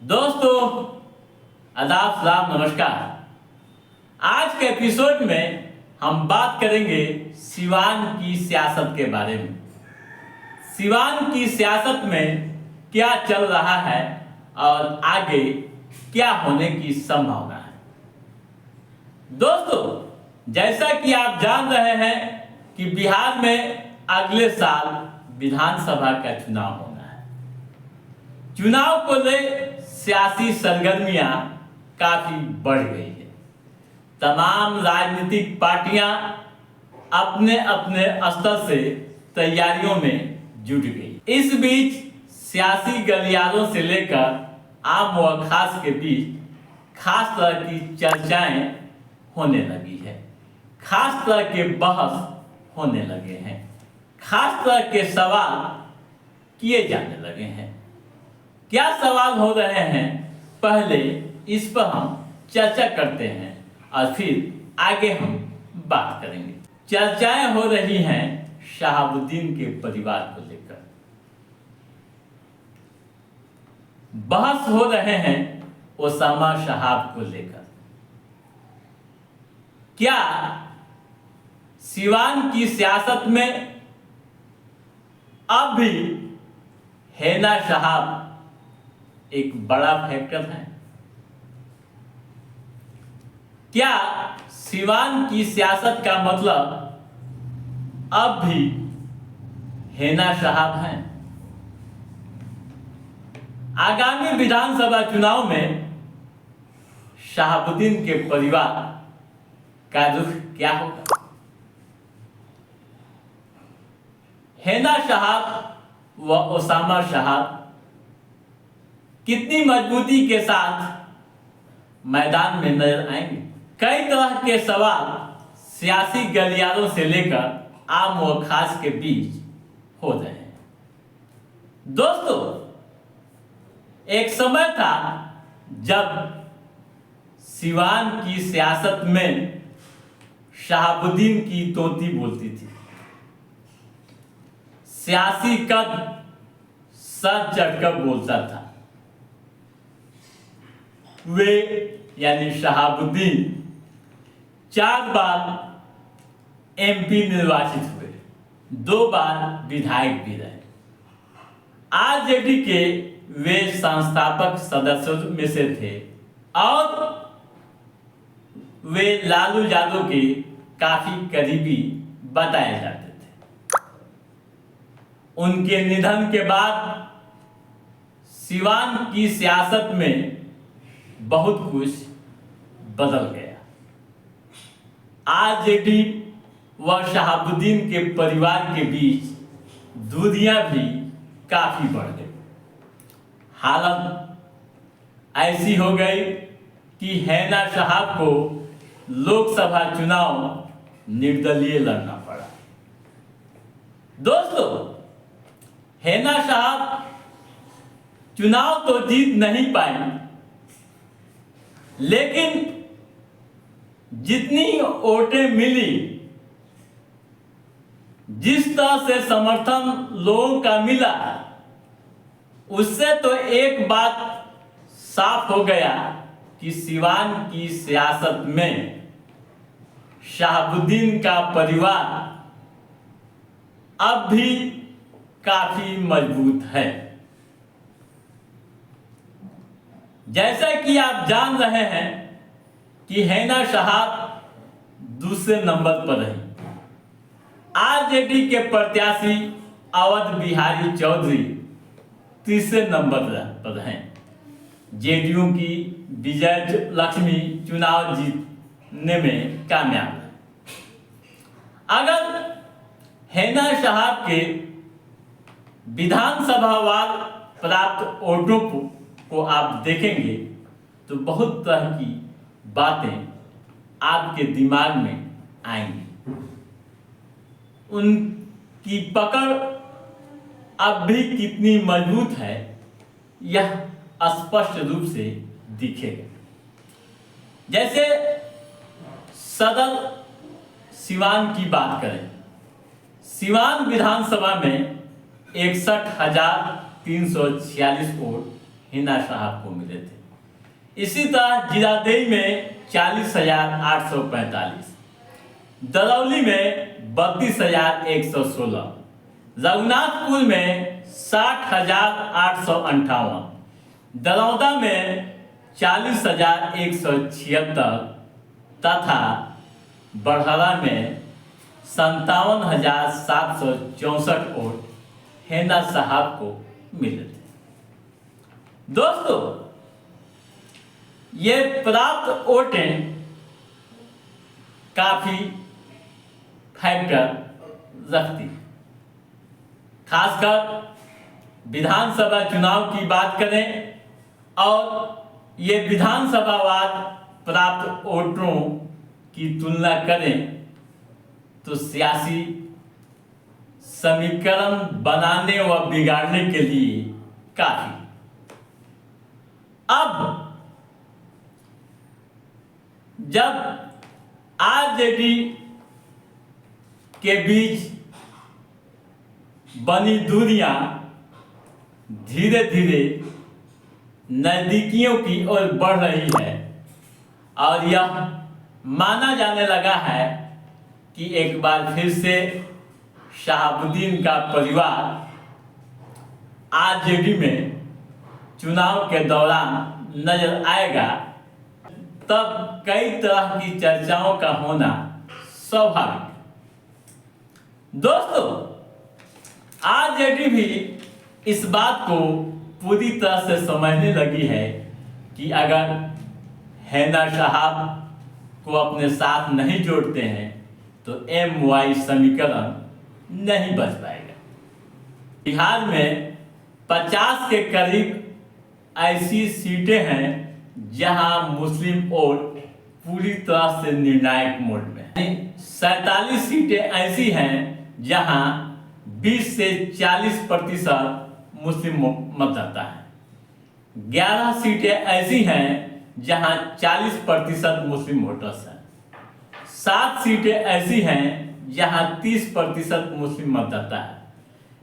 दोस्तों, आदाब, सलाम, नमस्कार। आज के एपिसोड में हम बात करेंगे सिवान की सियासत के बारे में। सिवान की सियासत में क्या चल रहा है और आगे क्या होने की संभावना है। दोस्तों, जैसा कि आप जान रहे हैं कि बिहार में अगले साल विधानसभा का चुनाव होना है। चुनाव को ले सियासी सरगर्मियां काफी बढ़ गई है। तमाम राजनीतिक पार्टियां अपने अपने स्तर से तैयारियों में जुट गई। इस बीच सियासी गलियारों से लेकर आम व खास के बीच खास तरह की चर्चाएं होने लगी है। खास तरह के बहस होने लगे हैं। खास तरह के सवाल किए जाने लगे हैं। क्या सवाल हो रहे हैं, पहले इस पर हम चर्चा करते हैं और फिर आगे हम बात करेंगे। चर्चाएं हो रही हैं शहाबुद्दीन के परिवार को लेकर। बहस हो रहे हैं ओसामा शहाब को लेकर। क्या सिवान की सियासत में अब भी हैना शहाब एक बड़ा फैक्टर है? क्या सिवान की सियासत का मतलब अब भी हैना शहाब हैं? आगामी विधानसभा चुनाव में शहाबुद्दीन के परिवार का रुख क्या होगा? हैना शहाब व ओसामा शहाब कितनी मजबूती के साथ मैदान में नजर आएंगे? कई तरह के सवाल सियासी गलियारों से लेकर आम व खास के बीच हो रहे हैं। दोस्तों, एक समय था जब सिवान की सियासत में शहाबुद्दीन की तोती बोलती थी। सियासी कद सर चढ़कर बोलता था। वे यानी शहाबुद्दीन 4 बार एमपी निर्वाचित हुए, 2 बार विधायक भी रहे। आरजेडी के वे संस्थापक सदस्यों में से थे और वे लालू यादव के काफी करीबी बताए जाते थे। उनके निधन के बाद सिवान की सियासत में बहुत कुछ बदल गया। आरजेडी व शहाबुद्दीन के परिवार के बीच दूरियां भी काफी बढ़ गई। हालत ऐसी हो गई कि हैना शहाब को लोकसभा चुनाव निर्दलीय लड़ना पड़ा। दोस्तों, हैना शहाब चुनाव तो जीत नहीं पाई, लेकिन जितनी वोटें मिली, जिस तरह से समर्थन लोगों का मिला, उससे तो एक बात साफ हो गया कि सिवान की सियासत में शहाबुद्दीन का परिवार अब भी काफी मजबूत है। जैसा कि आप जान रहे हैं कि हैना शहाब दूसरे नंबर पर रही। आरजेडी के प्रत्याशी अवध बिहारी चौधरी तीसरे नंबर पर हैं। जेडीयू की विजय लक्ष्मी चुनाव जीतने में कामयाब है। अगर हैना शहाब के विधानसभावार प्राप्त वोटों को आप देखेंगे तो बहुत तरह की बातें आपके दिमाग में आएंगी। उनकी पकड़ अब भी कितनी मजबूत है, यह स्पष्ट रूप से दिखेगा। जैसे सदर सिवान की बात करें, सिवान विधानसभा में 61,346 वोट हिना साहब को मिले थे। इसी तरह जीरादेई में 40,845, दरौली में 32,116, रघुनाथपुर में 60,858, दरौदा में 40,176 तथा बड़हरा में 57,764 वोट हिना साहब को मिले थे। दोस्तों, ये प्राप्त वोटें काफी फैक्टर रखती, खासकर विधानसभा चुनाव की बात करें और ये विधानसभावार प्राप्त वोटों की तुलना करें तो सियासी समीकरण बनाने व बिगाड़ने के लिए काफी। अब जब आरजेडी के बीच बनी दूरियां धीरे धीरे नजदीकियों की ओर बढ़ रही है और यह माना जाने लगा है कि एक बार फिर से शहाबुद्दीन का परिवार आरजेडी में चुनाव के दौरान नजर आएगा, तब कई तरह की चर्चाओं का होना स्वाभाविक। दोस्तों, आरजेडी भी इस बात को पूरी तरह से समझने लगी है कि अगर हिना साहब को अपने साथ नहीं जोड़ते हैं तो MY समीकरण नहीं बच पाएगा। बिहार में 50 के करीब ऐसी सीटें हैं जहां मुस्लिम वोट पूरी तरह से निर्णायक मोड में है। 47 सीटें ऐसी हैं जहां 20 से 40% मुस्लिम मतदाता है। 11 सीटें ऐसी हैं जहां 40% मुस्लिम वोटर्स हैं। 7 सीटें ऐसी हैं जहां 30% मुस्लिम मतदाता है।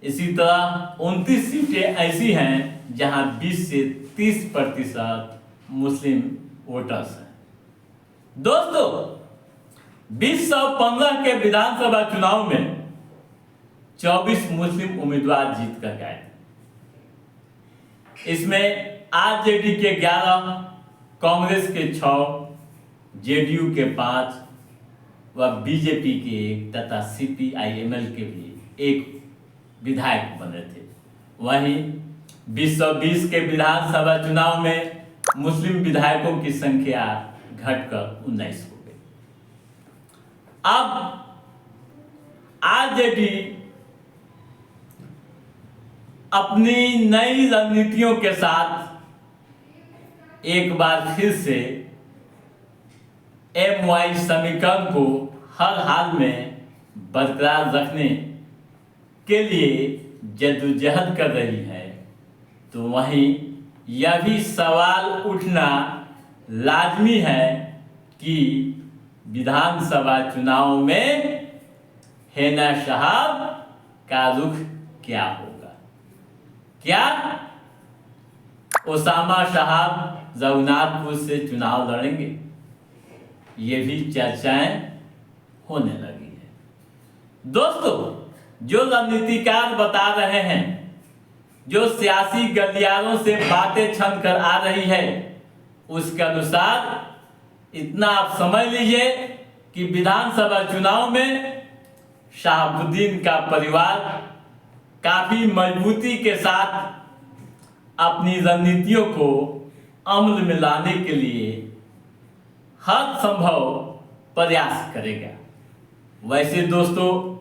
इसी तरह 29 सीटें ऐसी हैं जहां 20 से 30% मुस्लिम वोटर्स हैं। दोस्तों, 2015 के विधानसभा चुनाव में 24 मुस्लिम उम्मीदवार जीत कर गए थे। इसमें आरजेडी के 11, कांग्रेस के 6, जेडीयू के 5 व बीजेपी के 1 तथा CPI-ML के भी 1 विधायक बने थे। वहीं 2020 के विधानसभा चुनाव में मुस्लिम विधायकों की संख्या घटकर 19 हो गई। अब आरजेडी अपनी नई रणनीतियों के साथ एक बार फिर से MY समीकरण को हर हाल में बरकरार रखने के लिए जद्दोजहद कर रही है, तो वहीं यह भी सवाल उठना लाजमी है कि विधानसभा चुनाव में हिना साहब का रुख क्या होगा। क्या ओसामा साहब रघुनाथपुर से चुनाव लड़ेंगे? ये भी चर्चाएं होने लगी है। दोस्तों, जो रणनीतिकार बता रहे हैं, जो सियासी गलियारों से बातें छन कर आ रही है, उसके अनुसार इतना आप समझ लीजिए कि विधानसभा चुनाव में शहाबुद्दीन का परिवार काफी मजबूती के साथ अपनी रणनीतियों को अमल में लाने के लिए हर संभव प्रयास करेगा। वैसे दोस्तों,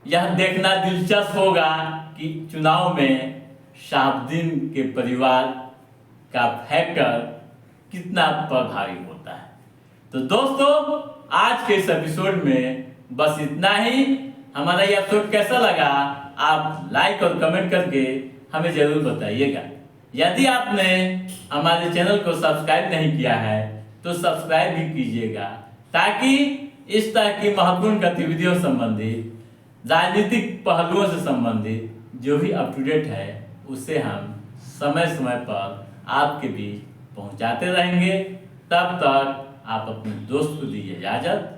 यह देखना दिलचस्प होगा कि चुनाव में शहाबुद्दीन के परिवार का फैक्टर कितना प्रभावी होता है। तो दोस्तों, आज के इस एपिसोड में बस इतना ही। हमारा ये एपिसोड कैसा लगा आप लाइक और कमेंट करके हमें जरूर बताइएगा। यदि आपने हमारे चैनल को सब्सक्राइब नहीं किया है तो सब्सक्राइब भी कीजिएगा, ताकि इस तरह की महत्वपूर्ण गतिविधियों संबंधित, राजनीतिक पहलुओं से संबंधित जो भी अप टू डेट है उसे हम समय समय पर आपके बीच पहुंचाते रहेंगे। तब तक आप अपने दोस्त को दीजिए इजाज़त।